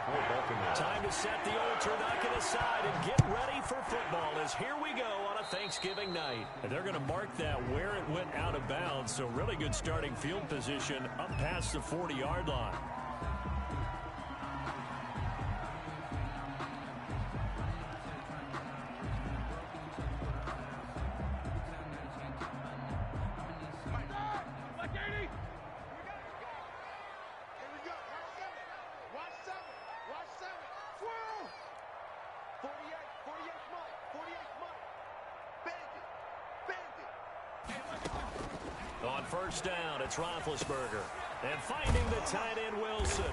for Baltimore. Time to set the old turducken aside and get ready for football as here we go on a Thanksgiving night. And they're going to mark that where it went out of bounds, so really good starting field position up past the 40-yard line. On first down, it's Roethlisberger. And finding the tight end, Wilson.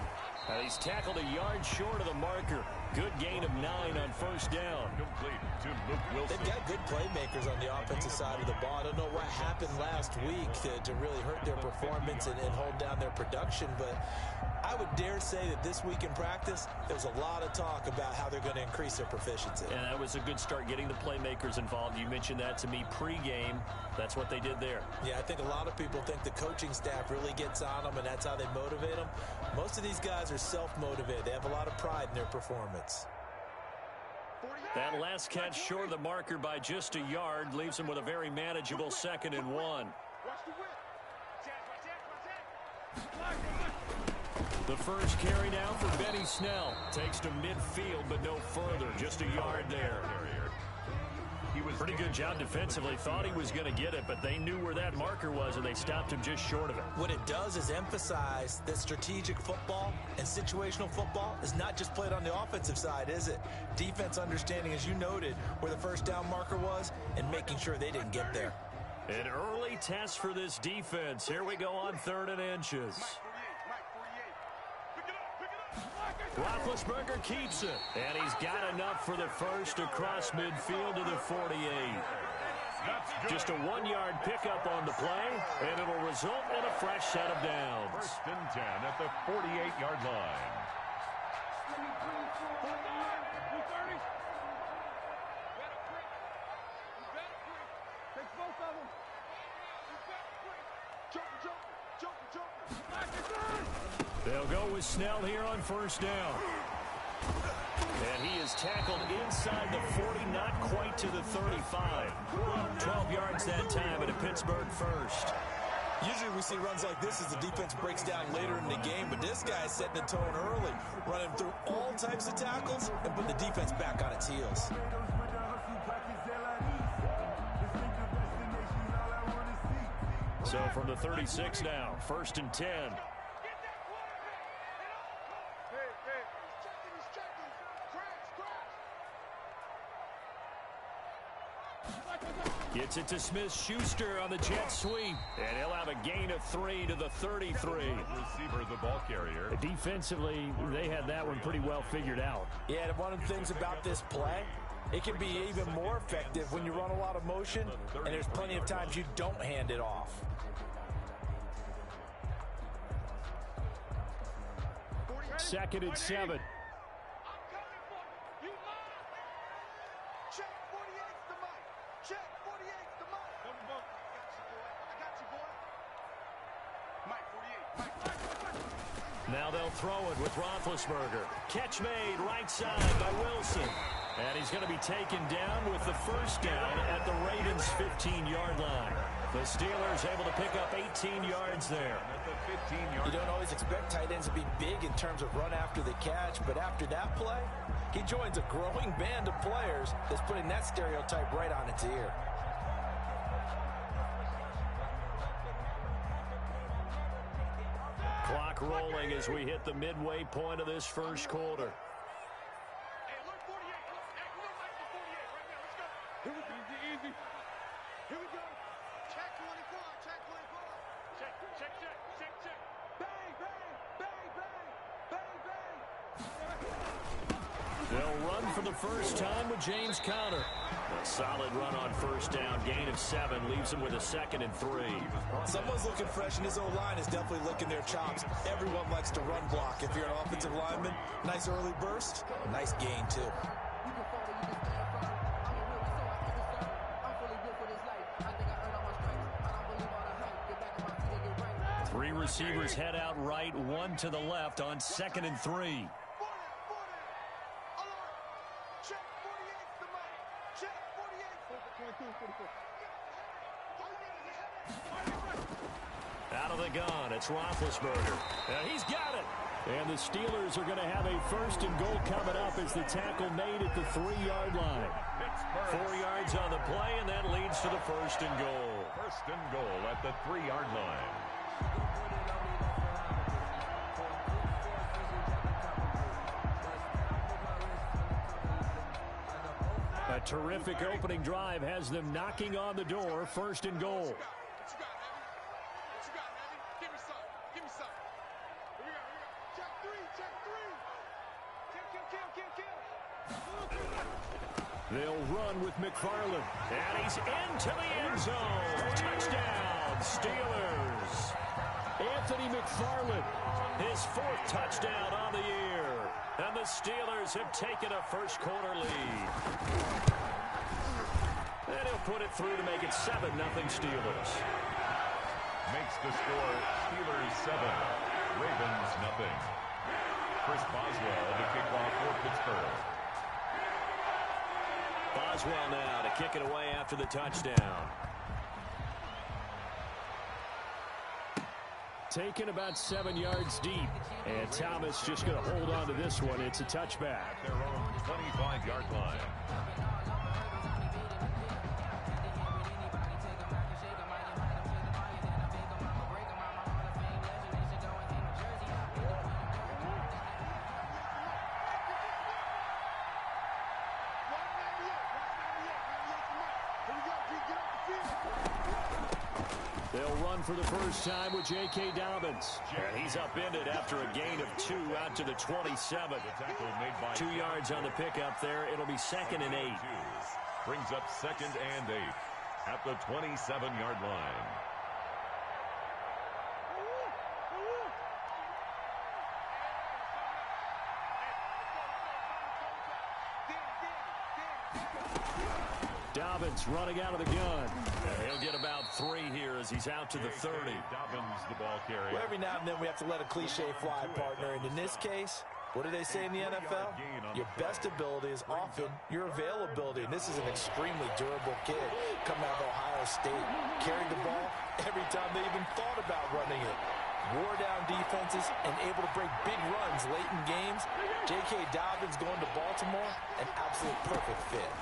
He's tackled a yard short of the marker. Good gain of 9 on first down. Complete to Luke Wilson. They've got good playmakers on the offensive side of the ball. I don't know what happened last week to really hurt their performance and hold down their production, but I would dare say that this week in practice, there's a lot of talk about how they're going to increase their proficiency. And that was a good start getting the playmakers involved. You mentioned that to me pregame. That's what they did there. Yeah, I think a lot of people think the coaching staff really gets on them, and that's how they motivate them. Most of these guys are self-motivated. They have a lot of pride in their performance. That last catch short of the marker by just a yard leaves them with a very manageable 2nd and 1. The first carry now for Benny Snell. Takes to midfield, but no further. Just a yard there. Pretty good job defensively. Thought he was going to get it, but they knew where that marker was, and they stopped him just short of it. What it does is emphasize that strategic football and situational football is not just played on the offensive side, is it? Defense understanding, as you noted, where the first down marker was and making sure they didn't get there. An early test for this defense. Here we go on 3rd and inches. Roethlisberger keeps it, and he's got enough for the first across midfield to the 48. Just a 1-yard pickup on the play, and it'll result in a fresh set of downs. 1st and 10 at the 48-yard line. They'll go with Snell here on first down. And he is tackled inside the 40, not quite to the 35. 12 yards that time at a Pittsburgh first. Usually we see runs like this as the defense breaks down later in the game, but this guy's setting the tone early, running through all types of tackles and putting the defense back on its heels. So from the 36 now, 1st and 10. Gets it to Smith-Schuster on the jet sweep. And he'll have a gain of 3 to the 33. Receiver, the ball carrier. Defensively, they had that one pretty well figured out. Yeah, and one of the things about this play, it can be even more effective when you run a lot of motion, and there's plenty of times you don't hand it off. Second and 7. Now they'll throw it with Roethlisberger. Catch made right side by Wilson. And he's going to be taken down with the first down at the Ravens' 15-yard line. The Steelers able to pick up 18 yards there. You don't always expect tight ends to be big in terms of run after the catch, but after that play, he joins a growing band of players that's putting that stereotype right on its ear. Clock rolling as we hit the midway point of this first quarter. They'll run for the first time with James Conner. A solid run on first down. Gain of 7 leaves him with a 2nd and 3. Someone's looking fresh, and his O-line is definitely licking their chops. Everyone likes to run block. If you're an offensive lineman, nice early burst, nice gain too. 3 receivers head out right, 1 to the left on 2nd and 3. Out of the gun, it's Roethlisberger. He's got it. And the Steelers are going to have a 1st and goal coming up as the tackle made at the 3-yard line. 4 yards on the play, and that leads to the 1st and goal. 1st and goal at the 3-yard line. A terrific opening drive has them knocking on the door. 1st and goal. They'll run with McFarland. And he's into the end zone. Touchdown, Steelers. Anthony McFarland, his 4th touchdown on the year. And the Steelers have taken a first-quarter lead. And he'll put it through to make it 7-0 Steelers. Makes the score Steelers 7, Ravens 0. Chris Boswell to kick off for Pittsburgh. Boswell now to kick it away after the touchdown. Taken about 7 yards deep. And Thomas just going to hold on to this one. It's a touchback. At their own 25-yard line. They'll run for the first time with J.K. Dobbins. And he's upended after a gain of 2 out to the 27. 2 yards on the pickup there. It'll be 2nd and 8. Brings up 2nd and 8 at the 27-yard line. Dobbins running out of the gun. And he'll get about 3 here as he's out to the 30. Dobbins, the ball carrier. Well, every now and then we have to let a cliche fly, partner. And in this case, what do they say in the NFL? Your best ability is often your availability. And this is an extremely durable kid coming out of Ohio State. Carried the ball every time they even thought about running it. Wore down defenses and able to break big runs late in games. J.K. Dobbins going to Baltimore, an absolute perfect fit.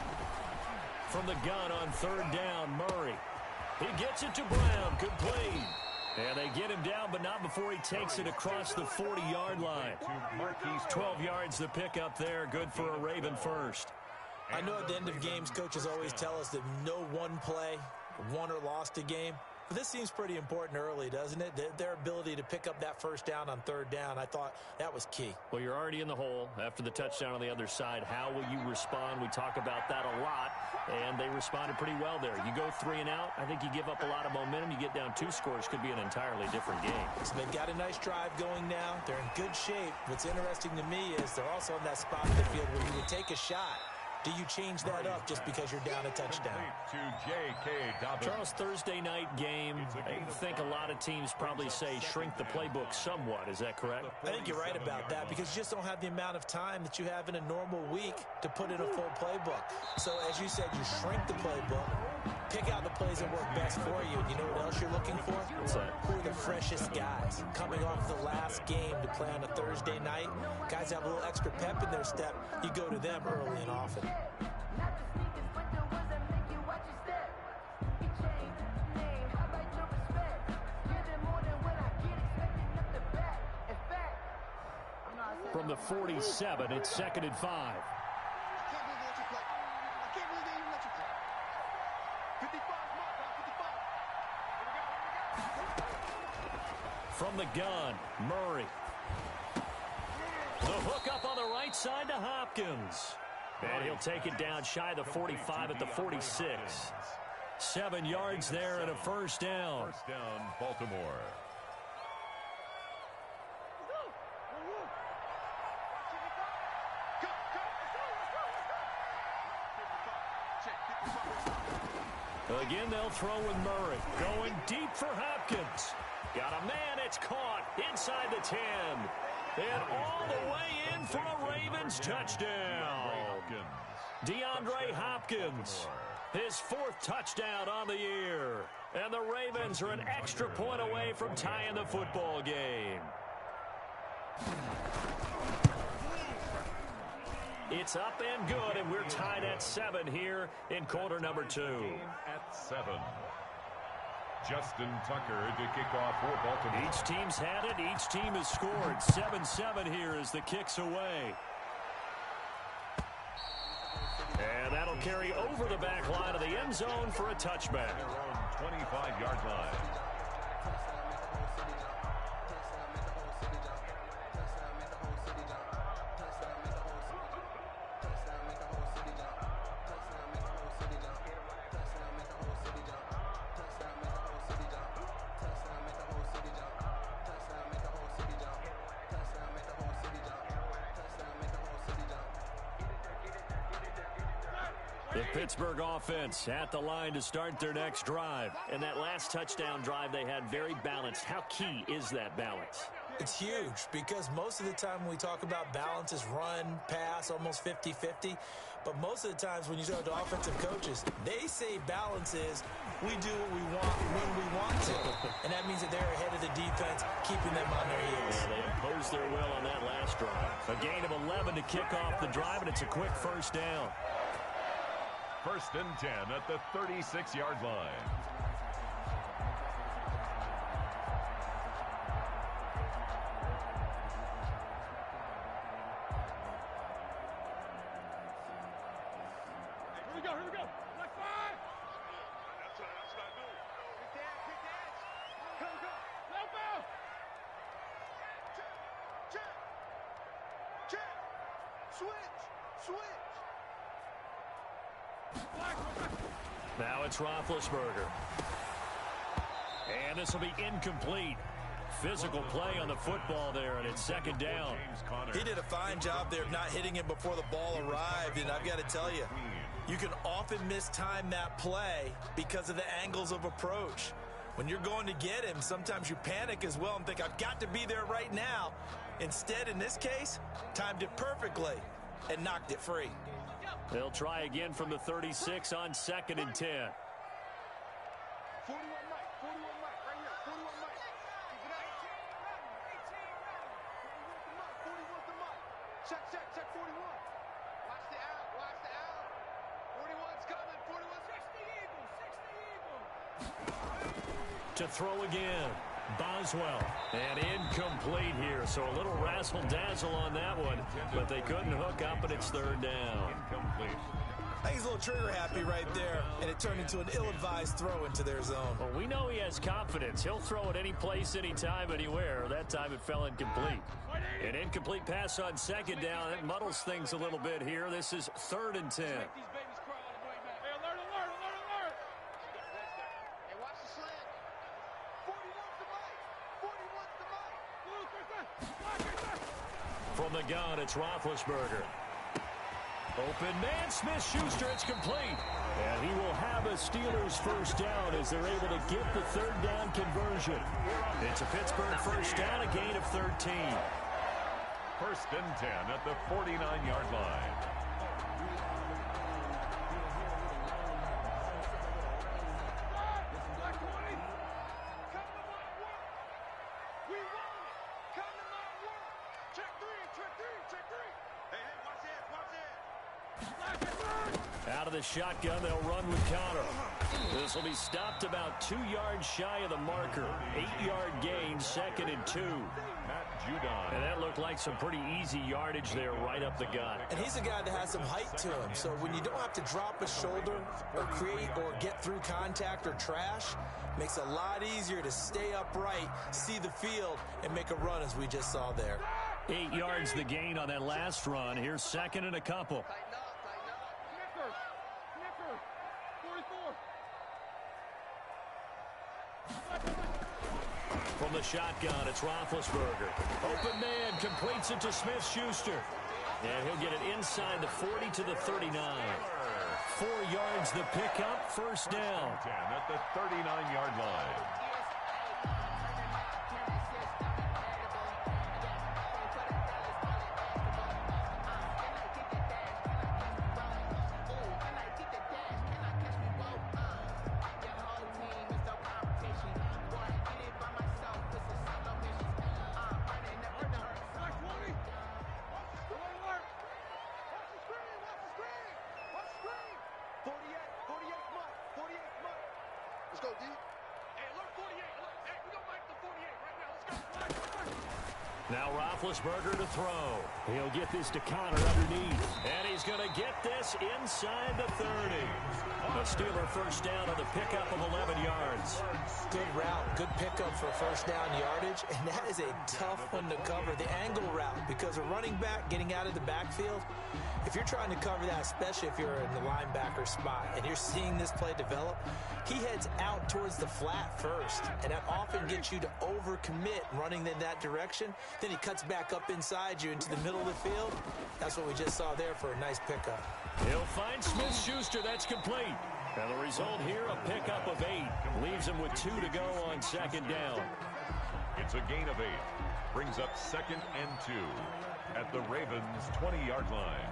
From the gun on 3rd down, Murray. He gets it to Brown, complete. And they get him down, but not before he takes it across the 40-yard line. 12 yards the pickup there, good for a Raven first. I know at the end of games, coaches always tell us that no one play won or lost a game. But this seems pretty important early, doesn't it? Their ability to pick up that first down on 3rd down, I thought that was key. Well, you're already in the hole after the touchdown on the other side. How will you respond? We talk about that a lot, and they responded pretty well there. You go 3 and out, I think you give up a lot of momentum. You get down 2 scores, could be an entirely different game. So they've got a nice drive going now. They're in good shape. What's interesting to me is they're also in that spot in the field where you would take a shot. Do you change that up just because you're down a touchdown? To J.K. Dobbins. Charles, Thursday night game, I think a lot of teams probably say shrink the playbook somewhat. Is that correct? I think you're right about that because you just don't have the amount of time that you have in a normal week to put in a full playbook. So, as you said, you shrink the playbook, pick out the plays that work best for you. And you know what else you're looking for? What's that? Who are the freshest guys? Coming off the last game to play on a Thursday night, guys have a little extra pep in their step. You go to them early and often. From the 47, it's 2nd and 5. From the gun, Murray. The hook up on the right side to Hopkins. And he'll take it down shy of the 45 at the 46. 7 yards there and a first down. First down, Baltimore. Again, they'll throw with Murray. Going deep for Hopkins. Got a man, it's caught inside the 10. And all the way in for a Ravens touchdown. DeAndre Hopkins, his 4th touchdown on the year. And the Ravens are an extra point away from tying the football game. It's up and good, and we're tied at 7 here in quarter number 2. At 7. Justin Tucker to kick off for Baltimore. Each team's had it. Each team has scored. 7-7 here as the kick's away. And that'll carry over the back line of the end zone for a touchback. 25-yard line. The Pittsburgh offense at the line to start their next drive. And that last touchdown drive they had very balanced. How key is that balance? It's huge because most of the time when we talk about balance is run, pass, almost 50-50. But most of the times when you talk to offensive coaches, they say balance is we do what we want when we want to. And that means that they're ahead of the defense, keeping them on their heels. Yeah, they imposed their will on that last drive. A gain of 11 to kick off the drive, and it's a quick first down. 1st and 10 at the 36-yard line. Here we go, here we go. Like 5. That's what I do. Kick that. Go. Help out. Check. Switch. Now it's Roethlisberger. And this will be incomplete. Physical play on the football there, and it's 2nd down. He did a fine job there of not hitting him before the ball arrived, and I've got to tell you, you can often mistime that play because of the angles of approach. When you're going to get him, sometimes you panic as well and think, I've got to be there right now. Instead, in this case, timed it perfectly and knocked it free. They'll try again from the 36 on 2nd and 10. 41 Mike, right here, 41 Mike. Keep it up. 41's the Mike. Check, 41. Watch the out. 41's coming, 41's 60 Eagles. To throw again. Boswell. And incomplete here, so a little razzle-dazzle on that one, but they couldn't hook up, and it's 3rd down. Incomplete. I think he's a little trigger-happy right there, and it turned into an ill-advised throw into their zone. Well, we know he has confidence. He'll throw it any place, anytime, anywhere. That time it fell incomplete. An incomplete pass on 2nd down. It muddles things a little bit here. This is 3rd and 10. From the gun, it's Roethlisberger. Open man, Smith-Schuster, it's complete. And he will have a Steelers first down as they're able to get the 3rd down conversion. It's a Pittsburgh first down, a gain of 13. 1st and 10 at the 49-yard line. Out of the shotgun, they'll run with counter. This will be stopped about 2 yards shy of the marker. 8-yard gain, 2nd and 2. Matt Judon. And that looked like some pretty easy yardage there right up the gut. And he's a guy that has some height to him, so when you don't have to drop a shoulder or create or get through contact or trash, makes it a lot easier to stay upright, see the field, and make a run as we just saw there. 8 yards the gain on that last run. Here's 2nd and a couple. From the shotgun, it's Roethlisberger. Open man, completes it to Smith-Schuster. And he'll get it inside the 40 to the 39. 4 yards the pickup, first down. 10 at the 39-yard line. Let's go, D. Hey, look, 48. Look, hey, we gonna make the 48 right now. Let's go. Now Roethlisberger to throw. He'll get this to Connor underneath. And he's going to get this inside the 30. A Steeler first down on the pickup of 11 yards. Good route, good pickup for first down yardage, and that is a tough one to cover, the angle route, because a running back getting out of the backfield, if you're trying to cover that, especially if you're in the linebacker spot, and you're seeing this play develop, he heads out towards the flat first, and that often gets you to overcommit running in that direction. Then he cuts back up inside you into the middle of the field. That's what we just saw there for a nice pickup. He'll find Smith-Schuster. That's complete. And the result here, a pickup of 8. Leaves him with 2 to go on second down. It's a gain of 8. Brings up 2nd and 2 at the Ravens' 20-yard line.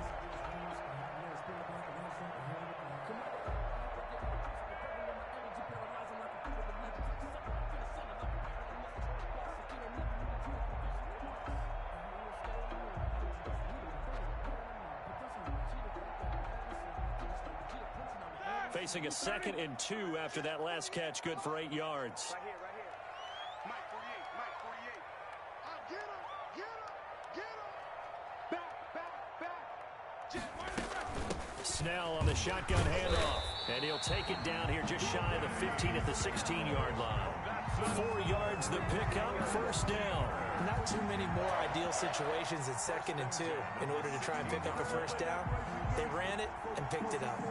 Facing a 2nd and 2 after that last catch, good for 8 yards. Right here, right here. Mike 48, Mike 48. Get him, get him, get him. Back. Jet, right. Snell on the shotgun handoff. And he'll take it down here just shy of the 15 at the 16-yard line. 4 yards the pickup, first down. Not too many more ideal situations at 2nd and 2 in order to try and pick up a first down. They ran it and picked it up.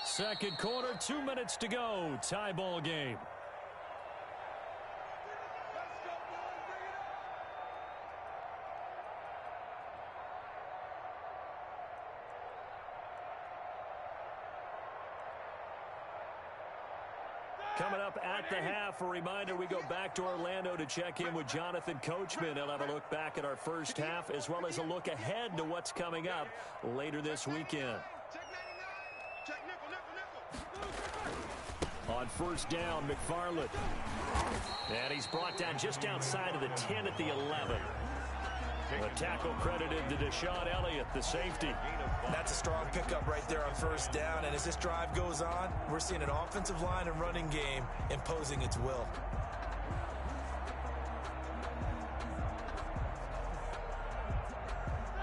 Second quarter, 2 minutes to go. Tie ball game. Coming up at the half, a reminder, we go back to Orlando to check in with Jonathan Coachman. He'll have a look back at our first half as well as a look ahead to what's coming up later this weekend. On first down, McFarland. And he's brought down just outside of the 10 at the 11. A tackle credited to Deshaun Elliott, the safety. That's a strong pickup right there on first down. And as this drive goes on, we're seeing an offensive line and running game imposing its will.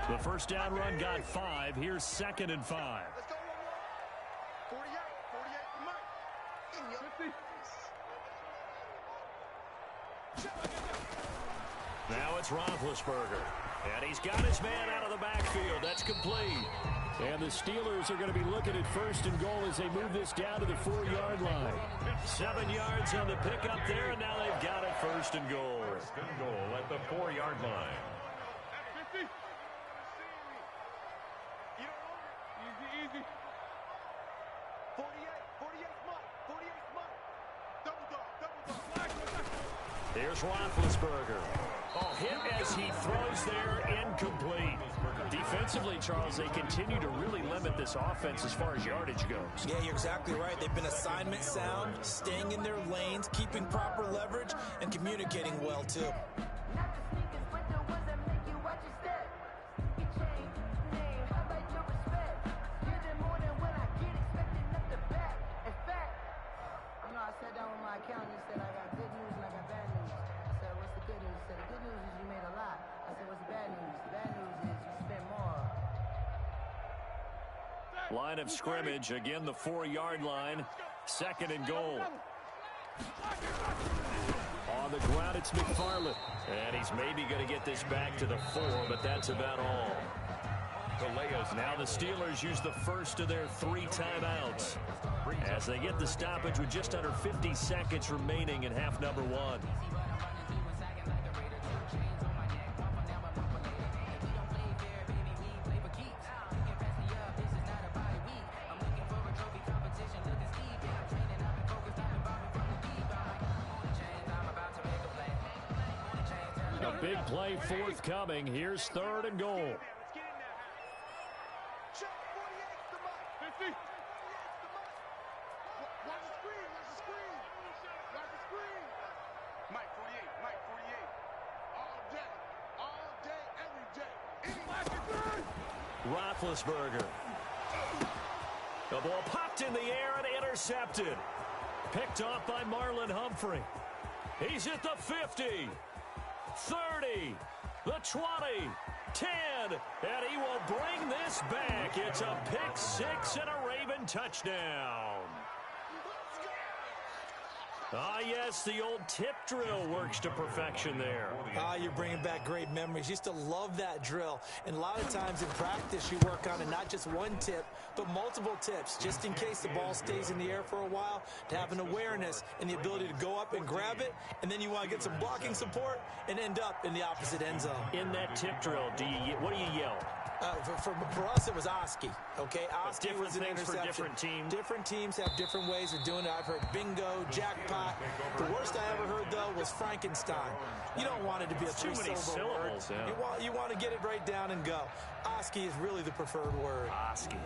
The first down run got 5. Here's 2nd and 5. Let's go, 48 for Mike. In your Now it's Roethlisberger. And he's got his man out of the backfield. That's complete. And the Steelers are going to be looking at first and goal as they move this down to the 4-yard line. 7 yards on the pickup there, and now they've got it first and goal. First and goal at the 4-yard line. Easy. 48 Mike. Double dog. Here's Roethlisberger. Oh, hit as he throws there, incomplete. Defensively, Charles, they continue to really limit this offense as far as yardage goes. Yeah, you're exactly right. They've been assignment sound, staying in their lanes, keeping proper leverage, and communicating well, too. I sat down with my accountant. He said, I got good news and I got bad news. I said, what's the good news? He said, the good news is you made a lot. I said, what's the bad news? The bad news is you spent more. Line of scrimmage, again the 4-yard line. 2nd and goal. On the ground, it's McFarland. And he's maybe going to get this back to the 4, but that's about all. Now the Steelers use the first of their 3 timeouts as they get the stoppage with just under 50 seconds remaining in half number 1. A big play forthcoming. Here's 3rd and goal. Roethlisberger. The ball popped in the air and intercepted. Picked off by Marlon Humphrey. He's at the 50, 30, the 20, 10, and he will bring this back. It's a pick six and a Raven touchdown. Ah, yes, the old tip drill works to perfection there. You're bringing back great memories. Used to love that drill. And a lot of times in practice, you work on it, not just one tip, but multiple tips, just in case the ball stays in the air for a while, to have an awareness and the ability to go up and grab it, and then you want to get some blocking support and end up in the opposite end zone. In that tip drill, what do you yell? For us, it was Oski. Okay, Oski was an things interception. For different teams. Different teams have different ways of doing it. I've heard bingo, jackpot. The worst I ever heard, though, was Frankenstein. You don't want it to be a three-syllable word. Yeah. You want to get it right down and go. Oski is really the preferred word. Oski.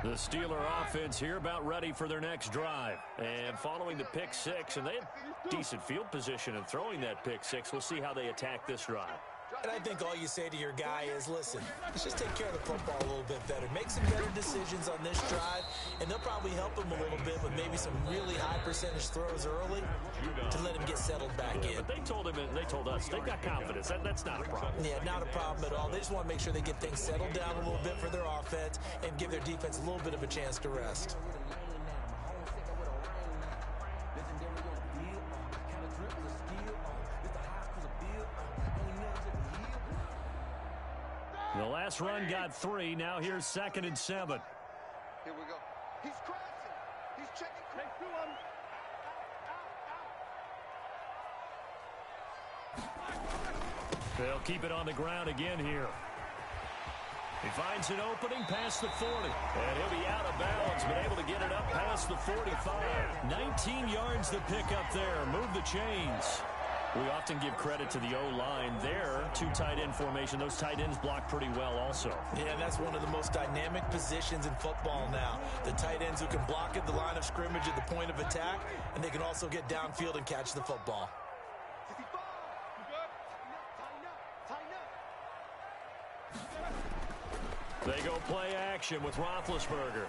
The Steeler offense here about ready for their next drive. And following the pick six, and they had decent field position in throwing that pick six. We'll see how they attack this drive. And I think all you say to your guy is, listen, let's just take care of the football a little bit better. Make some better decisions on this drive, and they'll probably help him a little bit with maybe some really high percentage throws early to let him get settled back in. But they told him, and they told us, they've got confidence. That's not a problem. Yeah, not a problem at all. They just want to make sure they get things settled down a little bit for their offense and give their defense a little bit of a chance to rest. The last run got 3. Now here's 2nd and 7. Here we go. He's crossing. He's checking. Take two of them. They'll keep it on the ground again here. He finds an opening past the 40. And he'll be out of bounds, but able to get it up past the 45. 19 yards to pick up there. Move the chains. We often give credit to the O-line there. 2 tight end formation. Those tight ends block pretty well also. Yeah, that's one of the most dynamic positions in football now. The tight ends who can block at the line of scrimmage at the point of attack, and they can also get downfield and catch the football. They go play action with Roethlisberger.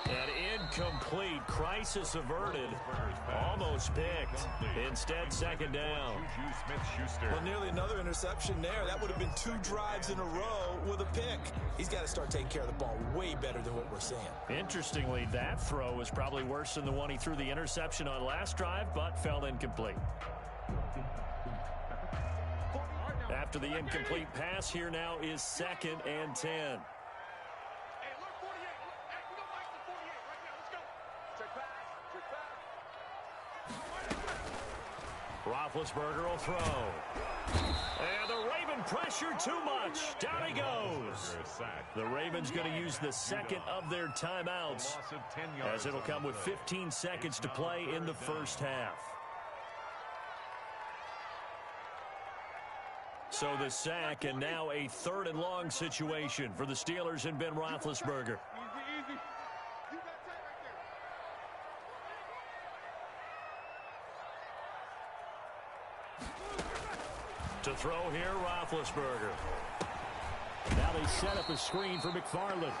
And incomplete. Crisis averted. Almost picked. Instead, 2nd down. Well, nearly another interception there. That would have been 2 drives in a row with a pick. He's got to start taking care of the ball way better than what we're seeing. Interestingly, that throw was probably worse than the one he threw the interception on last drive, but fell incomplete. After the incomplete pass, here now is 2nd and 10. Roethlisberger will throw. And the Raven pressure too much. Down he goes. The Ravens going to use the 2nd of their timeouts, as it'll come with 15 seconds to play in the first half. So the sack, and now a 3rd and long situation for the Steelers and Ben Roethlisberger. To throw here, Roethlisberger. Now they set up a screen for McFarland.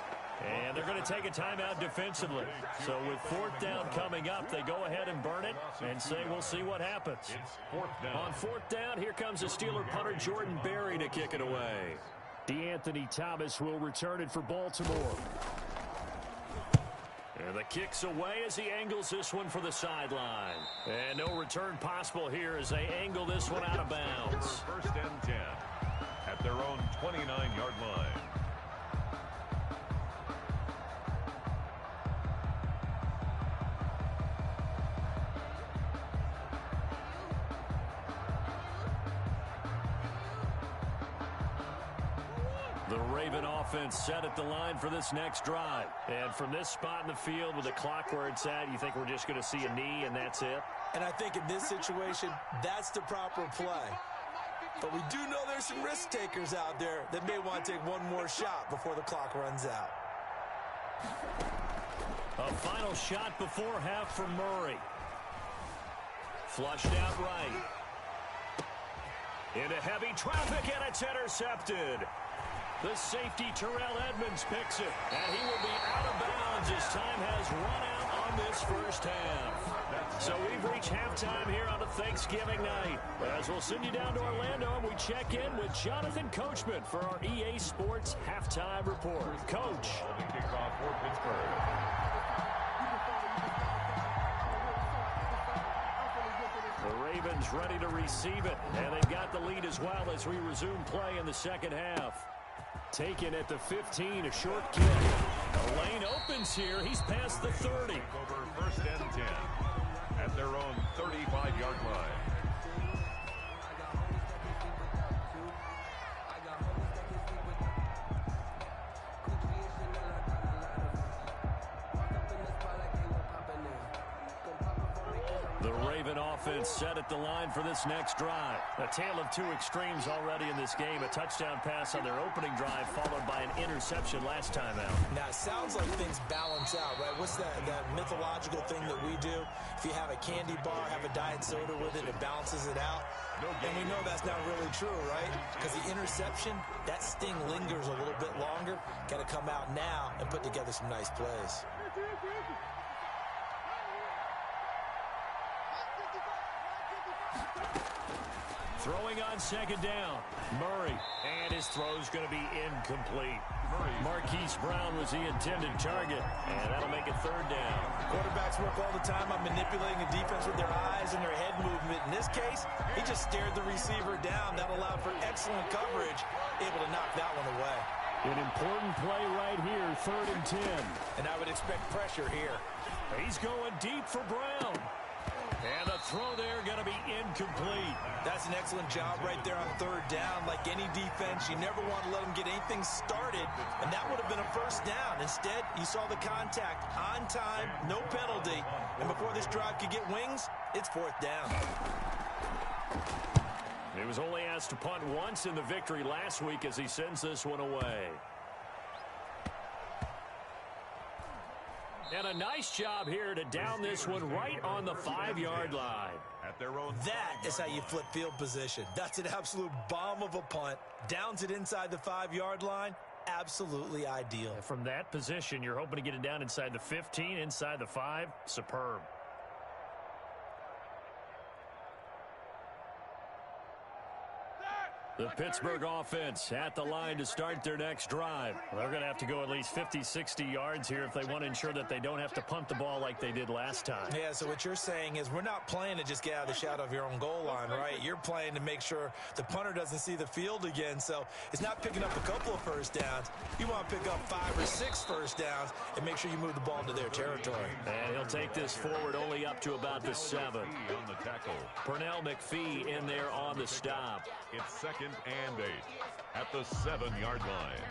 And they're going to take a timeout defensively. So with 4th down coming up, they go ahead and burn it and say we'll see what happens. On 4th down, here comes the Steeler punter Jordan Berry to kick it away. DeAnthony Thomas will return it for Baltimore. And the kick's away as he angles this one for the sideline. And no return possible here as they angle this one out of bounds. 1st and 10 at their own 29-yard line. The Raven offense set at the line for this next drive. And from this spot in the field with the clock where it's at, you think we're just going to see a knee and that's it? And I think in this situation, that's the proper play. But we do know there's some risk takers out there that may want to take one more shot before the clock runs out. A final shot before half for Murray. Flushed out right. Into heavy traffic, and it's intercepted. The safety, Terrell Edmonds, picks it. And he will be out of bounds as time has run out on this first half. So we've reached halftime here on a Thanksgiving night. As we'll send you down to Orlando, and we check in with Jonathan Coachman for our EA Sports Halftime Report. Coach. The kickoff for Pittsburgh. The Ravens ready to receive it, and they've got the lead as well as we resume play in the second half. Taken at the 15, a short kick. The lane opens here. He's past the 30. Over first and 10 at their own 35-yard line. The Raven offense set at the line for this next drive. A tale of two extremes already in this game. A touchdown pass on their opening drive followed by an interception last time out. Now, it sounds like things balance out, right? What's that mythological thing that we do? If you have a candy bar, have a diet soda with it, it balances it out. And we know that's not really true, right? Because the interception, that sting lingers a little bit longer. Got to come out now and put together some nice plays. Throwing on second down. Murray. And his throw's going to be incomplete. Marquise Brown was the intended target. And that'll make it third down. Quarterbacks work all the time on manipulating the defense with their eyes and their head movement. In this case, he just stared the receiver down. That allowed for excellent coverage. Able to knock that one away. An important play right here, 3rd and 10. And I would expect pressure here. He's going deep for Brown. And the throw there going to be incomplete. That's an excellent job right there on 3rd down. Like any defense, you never want to let them get anything started, and that would have been a first down. Instead, you saw the contact on time, no penalty, and before this drive could get wings, it's 4th down. He was only asked to punt once in the victory last week as he sends this one away. And a nice job here to down this one right on the 5-yard line. At their own. That is how you flip field position. That's an absolute bomb of a punt. Downs it inside the 5-yard line. Absolutely ideal. And from that position, you're hoping to get it down inside the 15, inside the 5. Superb. The Pittsburgh offense at the line to start their next drive. They're going to have to go at least 50, 60 yards here if they want to ensure that they don't have to punt the ball like they did last time. Yeah, so what you're saying is we're not playing to just get out of the shadow of your own goal line, right? You're playing to make sure the punter doesn't see the field again. So it's not picking up a couple of first downs. You want to pick up 5 or 6 first downs and make sure you move the ball into their territory. And he'll take this forward only up to about the 7. On the tackle. Pernell McPhee in there on the stop. It's 2nd and 8 at the 7-yard line.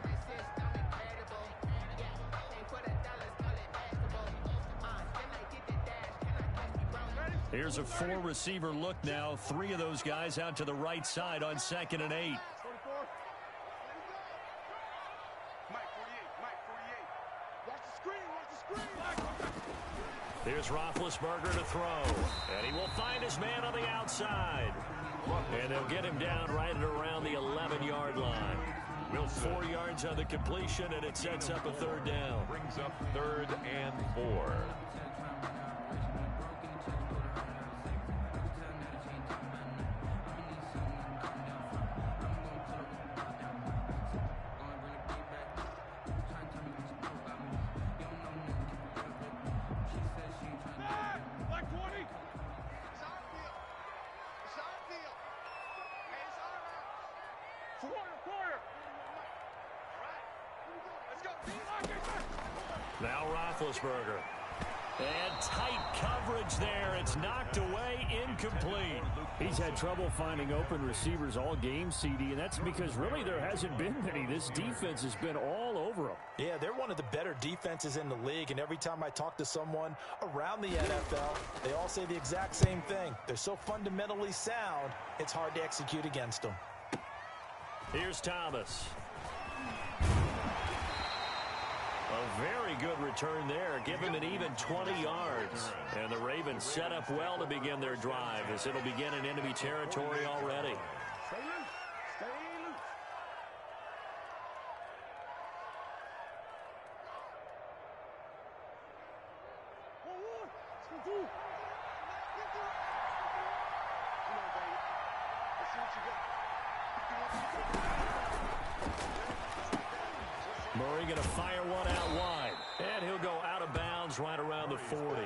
Here's a 4-receiver look now. 3 of those guys out to the right side on 2nd and 8. Here's Roethlisberger to throw. And he will find his man on the outside. And they'll get him down right at around the 11-yard line. 4 yards on the completion, and it sets up a 3rd down. Brings up 3rd and 4. Now Roethlisberger. And tight coverage there. It's knocked away, incomplete. He's had trouble finding open receivers all game, CD, and that's because really there hasn't been many. This defense has been all over him. Yeah, they're one of the better defenses in the league, and every time I talk to someone around the NFL, they all say the exact same thing. They're so fundamentally sound, it's hard to execute against them. Here's Thomas. A very good return there. Give him an even 20 yards. And the Ravens set up well to begin their drive as it'll begin in enemy territory already. Stay loose. Stay loose. Come on, baby. Let's see what you got. Murray going to fire one out wide. And he'll go out of bounds right around the 40.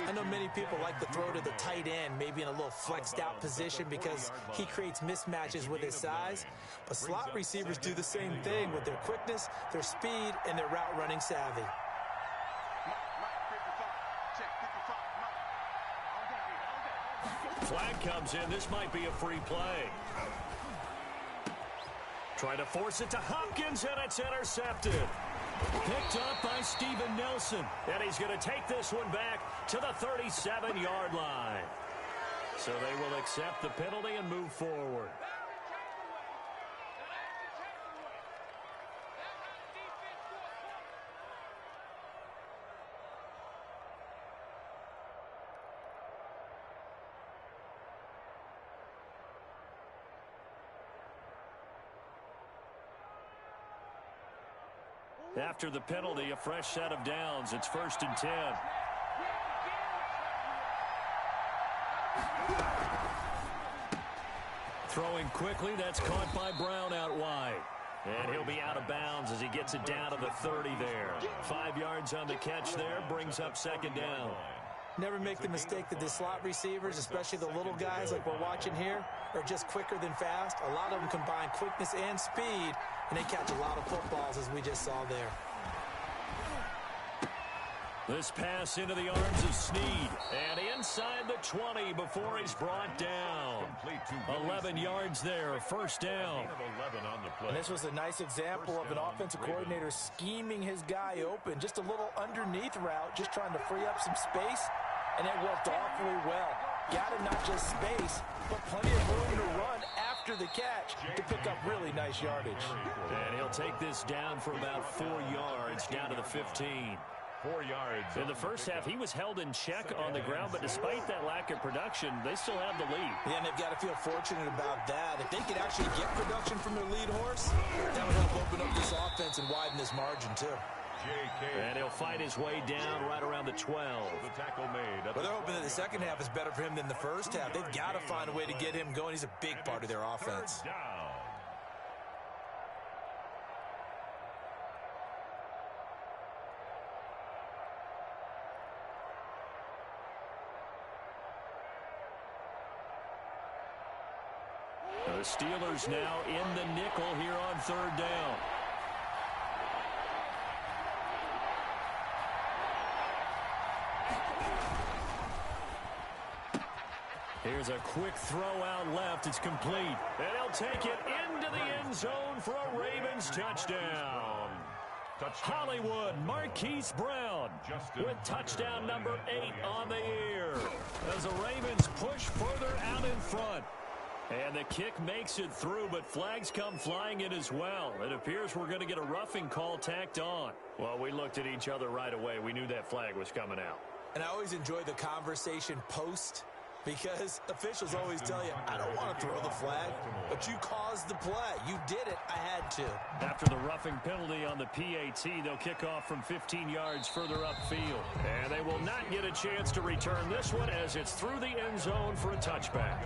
I know many people like to throw to the tight end, maybe in a little flexed out position because he creates mismatches with his size. But slot receivers do the same thing with their quickness, their speed, and their route running savvy. Flag comes in. This might be a free play. Trying to force it to Hopkins, and it's intercepted. Picked up by Steven Nelson. And he's going to take this one back to the 37-yard line. So they will accept the penalty and move forward. After the penalty, a fresh set of downs. It's 1st and 10. Throwing quickly, that's caught by Brown out wide. And he'll be out of bounds as he gets it down to the 30 there. 5 yards on the catch there, brings up 2nd down. Never make the mistake that the slot receivers, especially the little guys like we're watching here, are just quicker than fast. A lot of them combine quickness and speed, and they catch a lot of footballs, as we just saw there. This pass into the arms of Snead. And inside the 20 before he's brought down. 11 yards there, 1st down. And this was a nice example of an offensive coordinator scheming his guy open. Just a little underneath route, just trying to free up some space, and it worked awfully well. Got him not just space, but plenty of room to run after the catch to pick up really nice yardage. And he'll take this down for about 4 yards, down to the 15. 4 yards. In the first half, he was held in check on the ground, but despite that lack of production, they still have the lead. Yeah, and they've got to feel fortunate about that. If they could actually get production from their lead horse, that would help open up this offense and widen this margin, too. And he'll fight his way down right around the 12. The tackle made. But they're hoping that the second half is better for him than the first half. They've got to find a way to get him going. He's a big part of their offense. Down. The Steelers now in the nickel here on 3rd down. Here's a quick throw out left. It's complete. And he'll take it into the end zone for a Ravens touchdown. Hollywood Marquise Brown with touchdown number 8 on the year. As the Ravens push further out in front. And the kick makes it through, but flags come flying in as well. It appears we're going to get a roughing call tacked on. Well, we looked at each other right away. We knew that flag was coming out. And I always enjoy the conversation post, because officials always tell you, I don't want to throw the flag, but you caused the play. You did it. I had to. After the roughing penalty on the PAT, they'll kick off from 15 yards further upfield. And they will not get a chance to return this one as it's through the end zone for a touchback.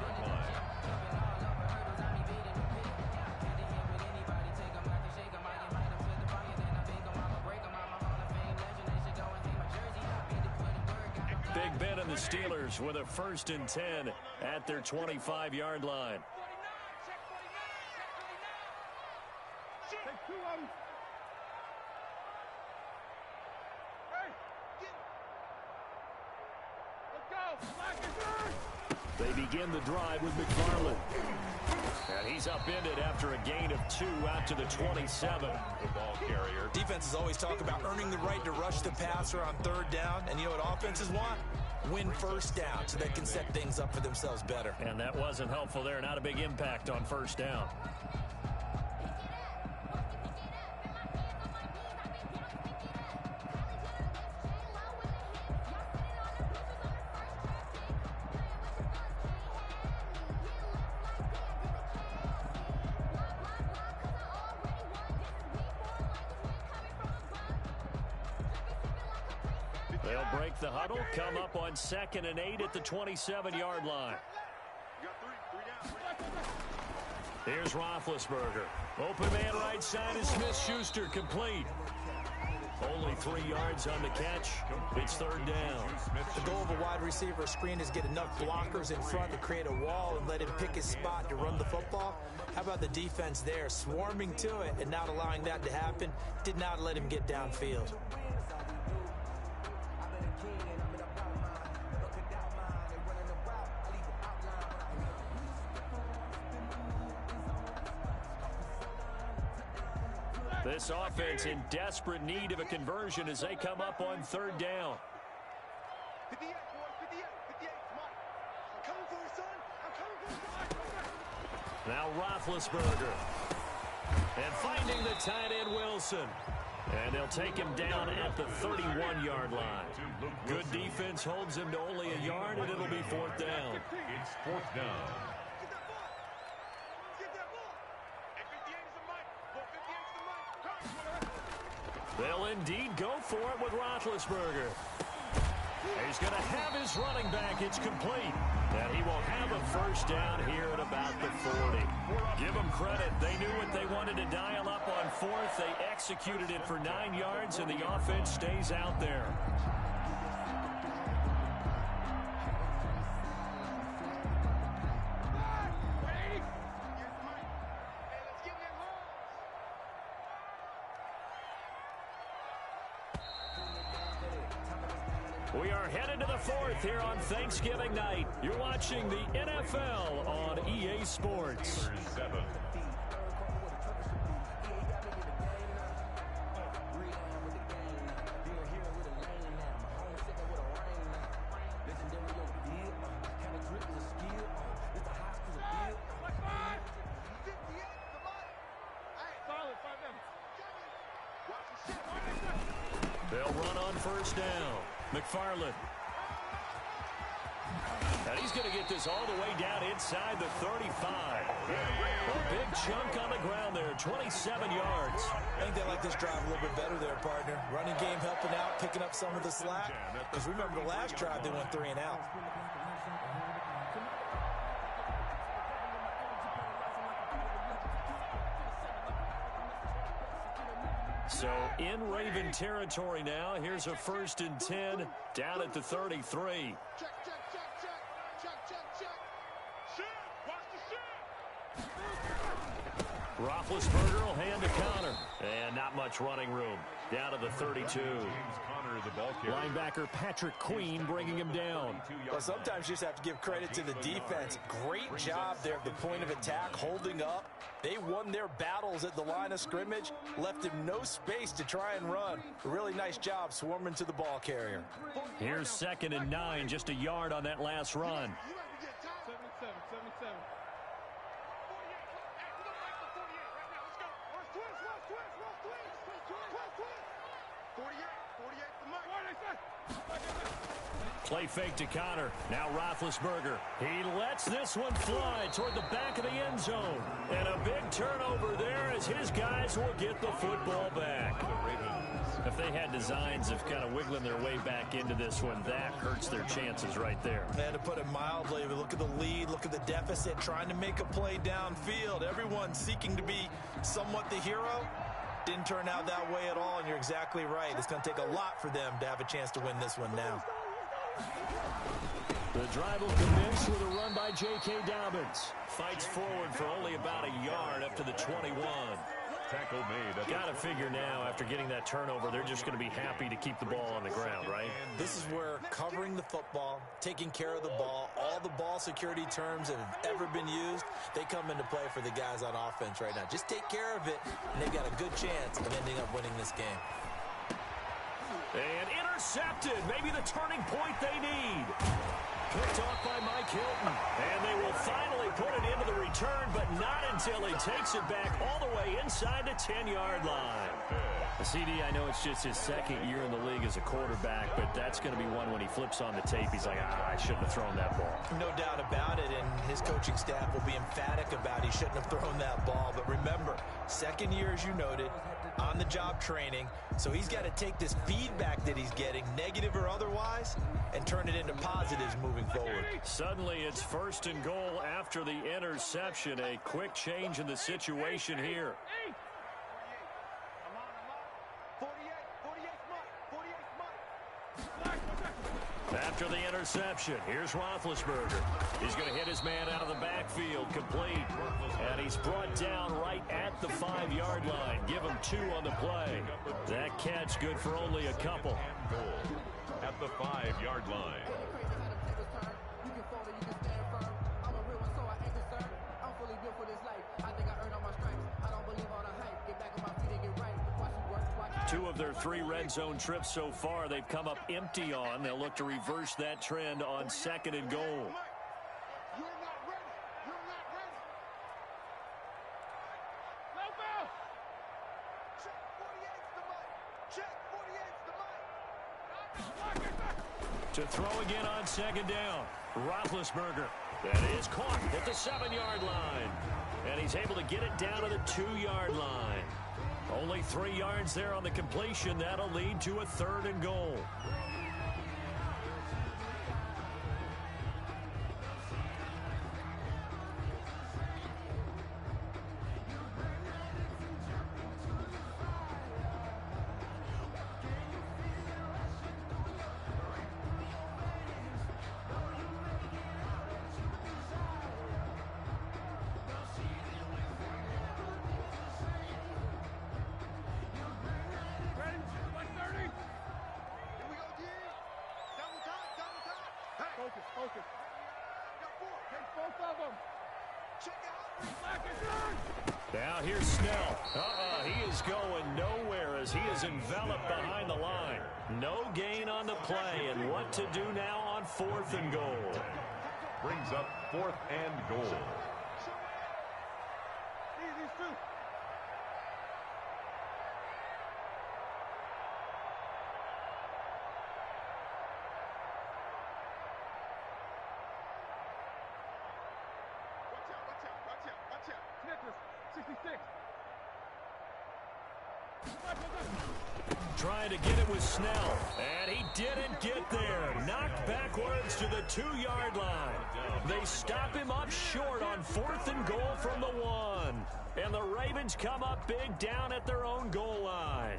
Big Ben and the Steelers with a 1st and 10 at their 25-yard line. They begin the drive with McFarland. And he's upended after a gain of 2 out to the 27. The ball carrier. Defenses always talk about earning the right to rush the passer on third down. And you know what offenses want? Win first down so they can set things up for themselves better. And that wasn't helpful there. Not a big impact on first down. They'll break the huddle, come up on 2nd and 8 at the 27-yard line. Here's Roethlisberger. Open man right side is Smith-Schuster, complete. Only 3 yards on the catch. It's third down. The goal of a wide receiver screen is get enough blockers in front to create a wall and let him pick his spot to run the football. How about the defense there, swarming to it and not allowing that to happen? Did not let him get downfield. This offense in desperate need of a conversion as they come up on third down. 58, boy, 58, 58, Mike. I'm coming for you, son. I'm coming for you. Now Roethlisberger. And finding the tight end Wilson. And they'll take him down at the 31-yard line. Good defense holds him to only a yard, and it'll be fourth down. It's fourth down. They'll indeed go for it with Roethlisberger. He's going to have his running back. It's complete. And he will have a first down here at about the 40. Give them credit. They knew what they wanted to dial up on fourth. They executed it for 9 yards, and the offense stays out there. We are headed to the fourth here on Thanksgiving night. You're watching the NFL on EA Sports. 7. They'll run on first down. McFarland. And he's going to get this all the way down inside the 35. A big chunk on the ground there, 27 yards. I think they like this drive a little bit better there, partner. Running game helping out, picking up some of the slack. Because remember the last drive, they went 3 and out. So in Raven territory now. Here's a 1st and 10 down at the 33. Check, check, check, check. Check, check, check. Shit, watch the shit. Roethlisberger will hand to Connor. And not much running room. Down to the 32. James Conner, the ball carrier. Linebacker Patrick Queen bringing him down. Well, sometimes you just have to give credit to the defense. Great job there at the point of attack, holding up. They won their battles at the line of scrimmage, left him no space to try and run. A really nice job swarming to the ball carrier. Here's 2nd and 9, just a yard on that last run. 77, 77. 48, the mic. Play fake to Connor. Now Roethlisberger. He lets this one fly toward the back of the end zone. And a big turnover there as his guys will get the football back. If they had designs of kind of wiggling their way back into this one, that hurts their chances right there. And to put it mildly, look at the lead, look at the deficit, trying to make a play downfield. Everyone seeking to be somewhat the hero. Didn't turn out that way at all, and you're exactly right. It's going to take a lot for them to have a chance to win this one now. The drive will commence with a run by J.K. Dobbins. Fights forward for only about a yard up to the 21. tackle made. Got to figure now, after getting that turnover, they're just going to be happy to keep the ball on the ground, right? This is where covering the football, taking care of the ball, all the ball security terms that have ever been used, they come into play for the guys on offense right now. Just take care of it, and they've got a good chance of ending up winning this game. And intercepted. Maybe the turning point they need. Picked off by Mike Hilton. And they will finally put it into the return, but not until he takes it back all the way inside the 10-yard line. CD, I know it's just his second year in the league as a quarterback, but that's going to be one when he flips on the tape. He's like, I shouldn't have thrown that ball. No doubt about it, and his coaching staff will be emphatic about he shouldn't have thrown that ball. But remember, second year, as you noted, on-the-job training, so he's got to take this feedback that he's getting, negative or otherwise, and turn it into positives moving forward. Suddenly, it's 1st and goal after the interception. A quick change in the situation here. After the interception, here's Roethlisberger. He's going to hit his man out of the backfield, complete. And he's brought down right at the 5-yard line. Give him 2 on the play. That catch good for only a couple. At the 5-yard line. Two of their 3 red zone trips so far, they've come up empty on. They'll look to reverse that trend on 2nd and goal. To throw again on 2nd down. Roethlisberger. That is caught at the 7-yard line. And he's able to get it down to the 2-yard line. Only 3 yards there on the completion. That'll lead to a 3rd and goal. Now here's Snell. He is going nowhere as he is enveloped behind the line. No gain on the play, and what to do now on 4th and goal. Brings up 4th and goal. Trying to get it with Snell, and he didn't get there. Knocked backwards to the 2-yard line. They stop him up short on 4th and goal from the 1. And the Ravens come up big down at their own goal line.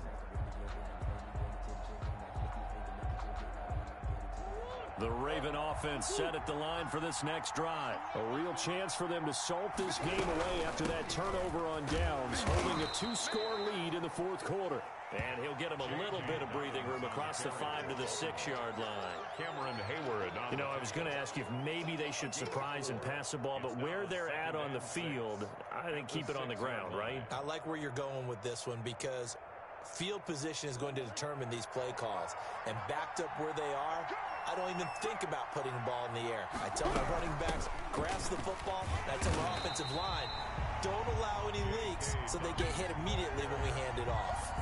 The Raven offense set at the line for this next drive. A real chance for them to salt this game away after that turnover on downs, holding a 2-score lead in the 4th quarter. And he'll get him a little bit of breathing room across the 5 to the 6-yard line. Cameron Hayward. You know, I was going to ask you if maybe they should surprise and pass the ball, but where they're at on the field, I think keep it on the ground, right? I like where you're going with this one because field position is going to determine these play calls. And backed up where they are, I don't even think about putting the ball in the air. I tell my running backs, grasp the football, and I tell my offensive line, don't allow any leaks so they get hit immediately when we hand it off.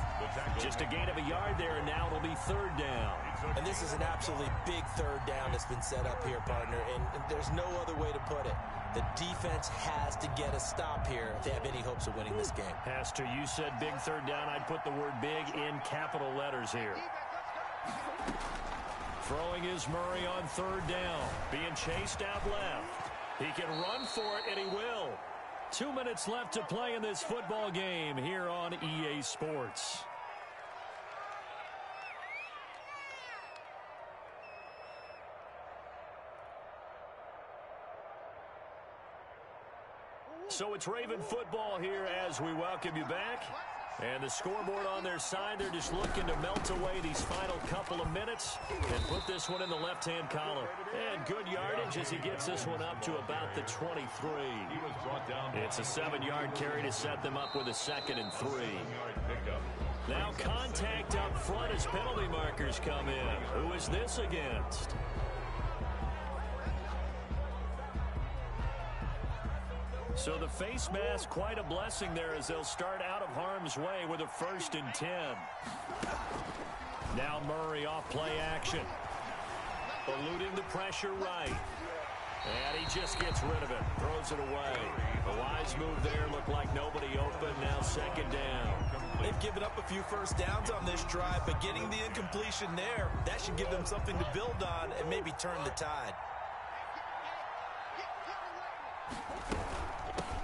Just a gain of a yard there, and now it'll be 3rd down. And this is an absolutely big 3rd down that's been set up here, partner, and there's no other way to put it. The defense has to get a stop here if they have any hopes of winning this game. Has to. You said big 3rd down. I'd put the word big in capital letters here. Throwing is Murray on 3rd down. Being chased out left. He can run for it, and he will. 2 minutes left to play in this football game here on EA Sports. So it's Raven football here as we welcome you back. And the scoreboard on their side, they're just looking to melt away these final couple of minutes and put this one in the left-hand column. And good yardage as he gets this one up to about the 23. It's a 7-yard carry to set them up with a 2nd and 3. Now contact up front as penalty markers come in. Who is this against? So the face mask, quite a blessing there as they'll start out of harm's way with a 1st and 10. Now Murray off play action. Eluding the pressure right. And he just gets rid of it. Throws it away. A wise move there. Looked like nobody open. Now 2nd down. They've given up a few first downs on this drive, but getting the incompletion there, that should give them something to build on and maybe turn the tide.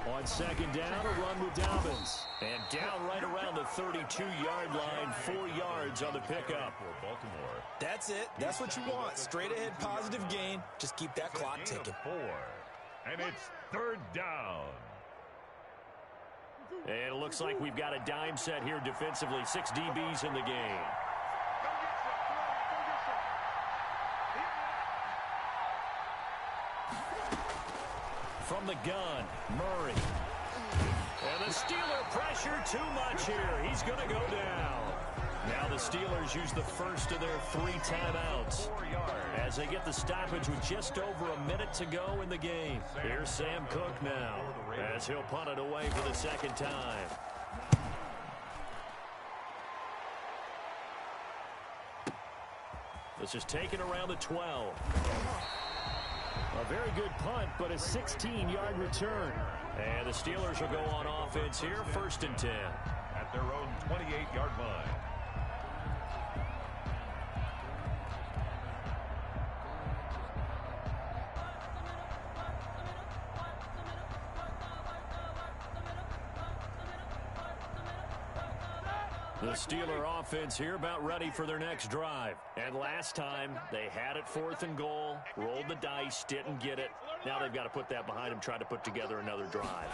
On 2nd down, a run with Dobbins. And down right around the 32-yard line, 4 yards on the pickup. Baltimore. That's it. That's what you want. Straight ahead positive gain. Just keep that clock ticking. 4. And it's 3rd down. And it looks like we've got a dime set here defensively. 6 DBs in the game. From the gun, Murray. And the Steeler pressure too much here. He's going to go down. Now the Steelers use the first of their 3 timeouts as they get the stoppage with just over a minute to go in the game. Here's Sam Cook now as he'll punt it away for the 2nd time. This is taken around the 12. A very good punt, but a 16-yard return. And the Steelers will go on offense here, 1st and 10. At their own 28-yard line. The Steeler offense here about ready for their next drive. And last time, they had it 4th and goal, rolled the dice, didn't get it. Now they've got to put that behind them, try to put together another drive.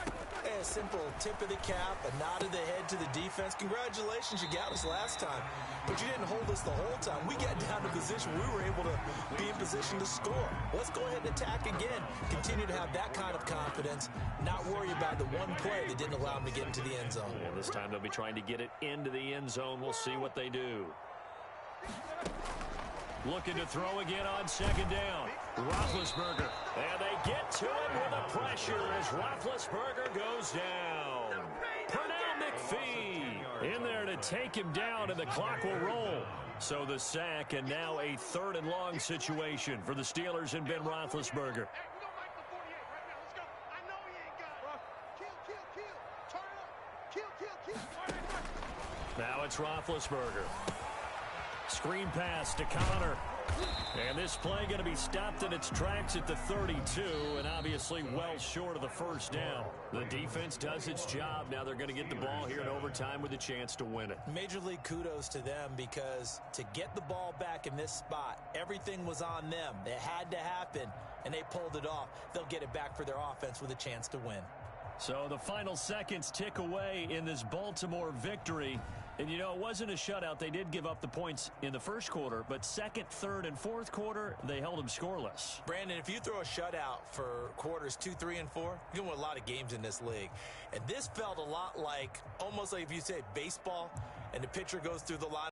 A simple tip of the cap, a nod of the head to the defense. Congratulations, you got us last time. But you didn't hold us the whole time. We got down to position. We were able to be in position to score. Let's go ahead and attack again. Continue to have that kind of confidence. Not worry about the one play that didn't allow them to get into the end zone. And this time they'll be trying to get it into the end zone. We'll see what they do. Looking to throw again on 2nd down. Roethlisberger. And they get to it with a pressure as Roethlisberger goes down. Pernell McPhee in there to take him down, and the clock will roll. So the sack, and now a 3rd and long situation for the Steelers and Ben Roethlisberger. Now it's Roethlisberger. Screen pass to Connor. And this play going to be stopped in its tracks at the 32, and obviously well short of the 1st down. The defense does its job. Now they're going to get the ball here in overtime with a chance to win it. Major league kudos to them, because to get the ball back in this spot, everything was on them. It had to happen, and they pulled it off. They'll get it back for their offense with a chance to win. So the final seconds tick away in this Baltimore victory. And, you know, it wasn't a shutout. They did give up the points in the 1st quarter, but 2nd, 3rd, and 4th quarter, they held them scoreless. Brandon, if you throw a shutout for quarters 2, 3, and 4, you're going to win a lot of games in this league. And this felt a lot like, almost like if you say baseball, and the pitcher goes through the line.